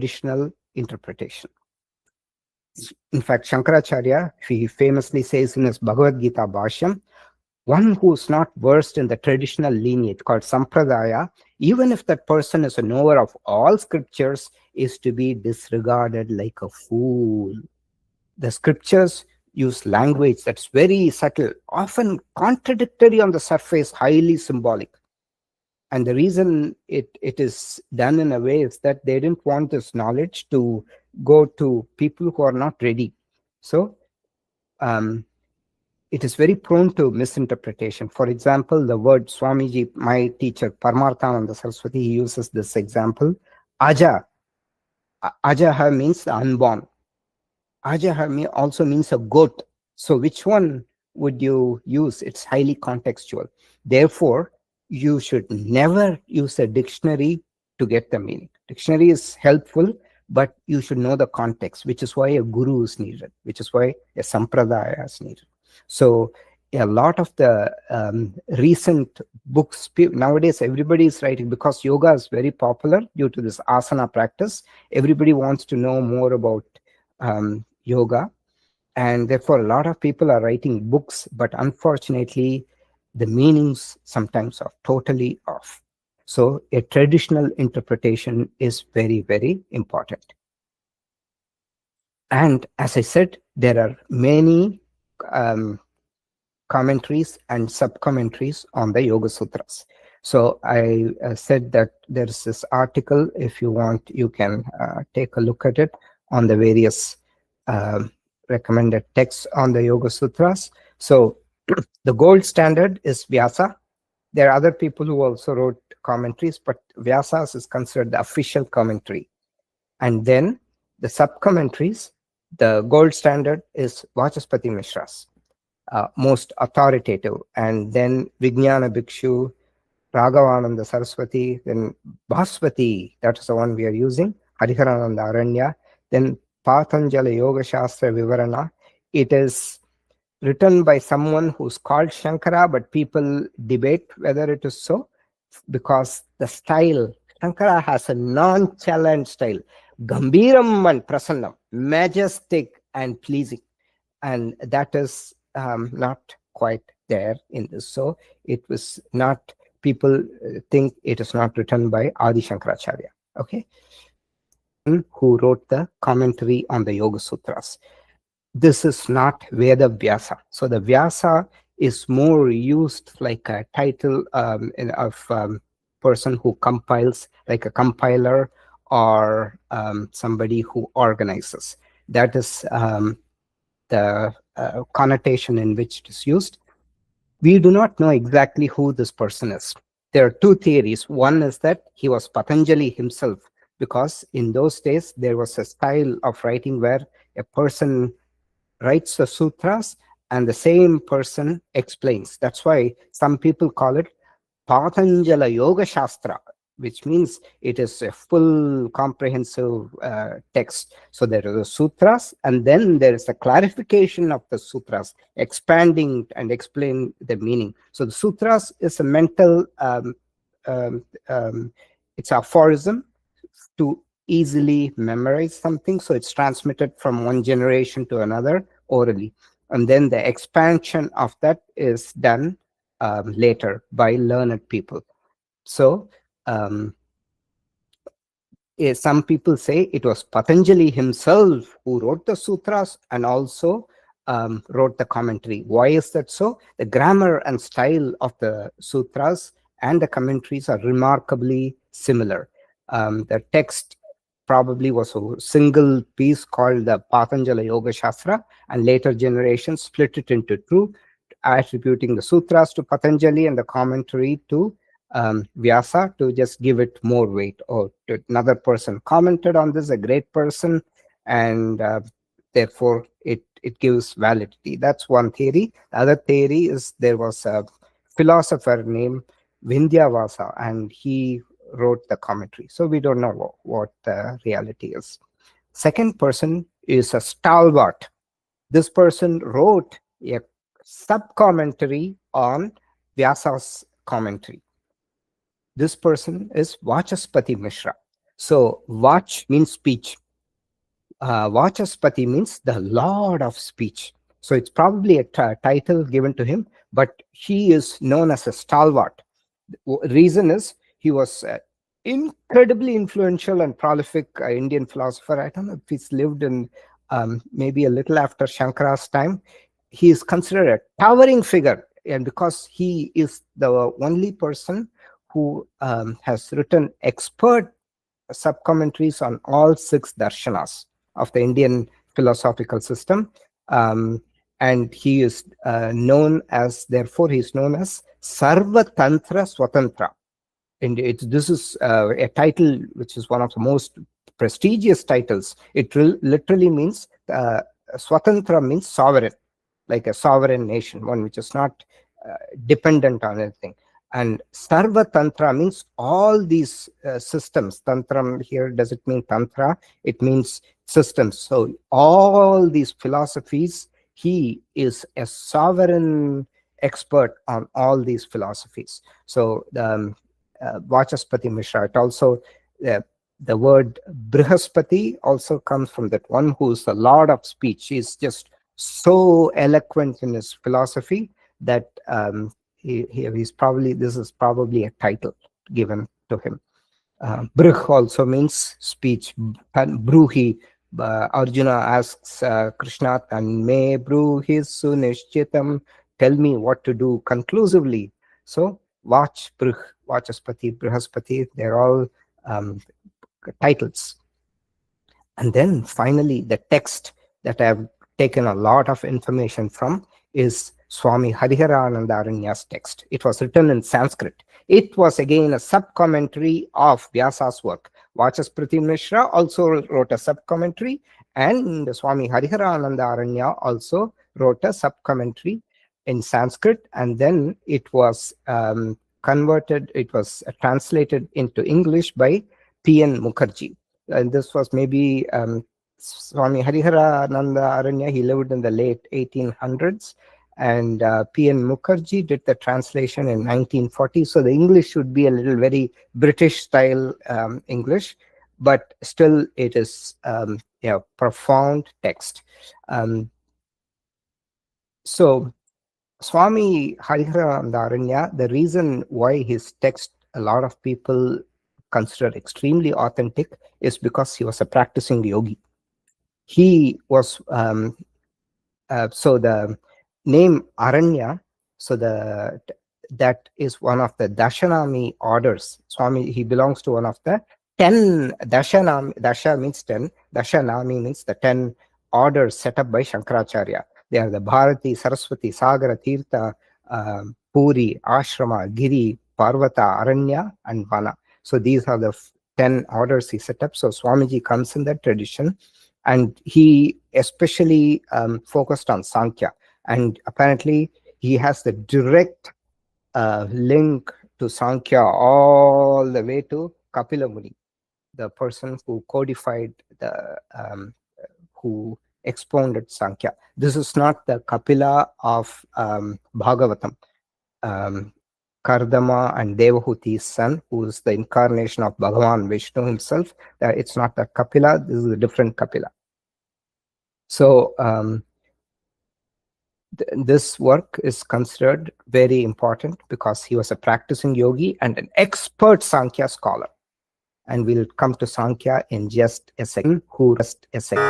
traditional interpretation. In fact, Shankaracharya, he famously says in his Bhagavad Gita Bhashyam, one who's not versed in the traditional lineage called Sampradaya, even if that person is a knower of all scriptures, is to be disregarded like a fool. The scriptures use language that's very subtle, often contradictory on the surface, highly symbolic. And the reason it is done in a way is that they didn't want this knowledge to go to people who are not ready. So it is very prone to misinterpretation. For example, the word Swamiji, my teacher, Paramarthananda Saraswati, he uses this example. Aja. Ajaha means the unborn. Ajaha also means a goat. So which one would you use? It's highly contextual. Therefore, you should never use a dictionary to get the meaning. Dictionary is helpful, but you should know the context, which is why a guru is needed, which is why a sampradaya is needed. So a lot of the recent books, nowadays everybody is writing, because yoga is very popular due to this asana practice. Everybody wants to know more about yoga, and therefore a lot of people are writing books, but unfortunately the meanings sometimes are totally off. So a traditional interpretation is very, very important. And as I said, there are many commentaries and sub-commentaries on the Yoga Sutras. So I said that there's this article. If you want, you can take a look at it on the various recommended texts on the Yoga Sutras. So the gold standard is Vyasa. There are other people who also wrote commentaries, but Vyasa is considered the official commentary. And then the sub-commentaries, the gold standard is Vachaspati Mishra's, most authoritative. And then Vijnana Bhikshu, Raghavananda Saraswati, then Bhaswati, that is the one we are using, Hariharananda Aranya, then Patanjali Yoga Shastra Vivarana. It is written by someone who's called Shankara, but people debate whether it is so, because the style, Shankara has a nonchalant style, Gambhiram and Prasannam, majestic and pleasing. And that is not quite there in this. So it was not, people think it is not written by Adi Shankaracharya. Okay. Who wrote the commentary on the Yoga Sutras. This is not Veda Vyasa. So the Vyasa is more used like a title of person who compiles, like a compiler, or somebody who organizes. That is the connotation in which it is used. We do not know exactly who this person is. There are two theories. One is that he was Patanjali himself, because in those days there was a style of writing where a person writes the sutras and the same person explains. That's why some people call it Patanjala Yoga Shastra, which means it is a full comprehensive text. So there are the sutras, and then there is a clarification of the sutras, expanding and explain the meaning. So the sutras is a mental, it's aphorism to easily memorize something. So it's transmitted from one generation to another orally. And then the expansion of that is done later by learned people. So some people say it was Patanjali himself who wrote the sutras and also wrote the commentary. Why is that so? The grammar and style of the sutras and the commentaries are remarkably similar. The text probably was a single piece called the Patanjali Yoga Shastra, and later generations split it into two, attributing the sutras to Patanjali and the commentary to Vyasa, to just give it more weight. Or another person commented on this, a great person, and therefore it gives validity. That's one theory. The other theory is there was a philosopher named Vindhyavasa, and he wrote the commentary. So we don't know what the reality is. Second person is a stalwart. This person wrote a sub-commentary on Vyasa's commentary. This person is Vachaspati Mishra. So Vach means speech. Vachaspati means the Lord of Speech. So it's probably a title given to him, but he is known as a stalwart. Reason is he was incredibly influential and prolific Indian philosopher. I don't know if he's lived in maybe a little after Shankara's time. He is considered a towering figure, and because he is the only person who has written expert sub-commentaries on all six darshanas of the Indian philosophical system. And he is known as, therefore, he is known as Sarva Tantra Swatantra. And this is a title which is one of the most prestigious titles. It literally means, Swatantra means sovereign, like a sovereign nation, one which is not dependent on anything. And Sarva Tantra means all these systems. Tantra here, does it mean Tantra? It means systems. So all these philosophies, he is a sovereign expert on all these philosophies. So the Vachaspati Mishra, it also, the word Brihaspati also comes from that one who's the Lord of Speech. He's just so eloquent in his philosophy that he's probably, this is probably a title given to him. Brih also means speech. Bruhi, Arjuna asks Krishna, and me bruhi sunishchitam, tell me what to do conclusively. So Vach, Brih, Vachaspati, Brihaspati, they're all titles. And then finally, the text that I've taken a lot of information from is Swami Hariharananda Aranya's text. It was written in Sanskrit. It was again a sub-commentary of Vyasa's work. Vachaspati Mishra also wrote a sub-commentary, and Swami Hariharananda Aranya also wrote a sub-commentary in Sanskrit, and then it was converted, it was translated into English by P.N. Mukherjee. And this was maybe Swami Hariharananda Aranya. He lived in the late 1800s, and P.N. Mukherjee did the translation in 1940. So the English should be a little very British style English, but still it is profound text. So Swami Hariharananda Aranya, the reason why his text a lot of people consider extremely authentic is because he was a practicing yogi. He was so the name Aranya, so that is one of the Dashanami orders. Swami, he belongs to one of the 10 Dashanami. Dasha means 10. Dashanami means the 10 orders set up by Shankaracharya. They are the Bharati, Saraswati, Sagara, Tirtha, Puri, Ashrama, Giri, Parvata, Aranya, and Vana. So these are the 10 orders he set up. So Swamiji comes in that tradition, and he especially focused on Sankhya. And apparently he has the direct link to Sankhya all the way to Kapila Muni, the person who codified the who expounded Sankhya. This is not the Kapila of Bhagavatam. Kardama and Devahuti's son, who is the incarnation of Bhagavan Vishnu himself. It's not the Kapila, this is a different Kapila. So this work is considered very important because he was a practicing yogi and an expert Sankhya scholar. And we'll come to Sankhya in just a second. Who just a second.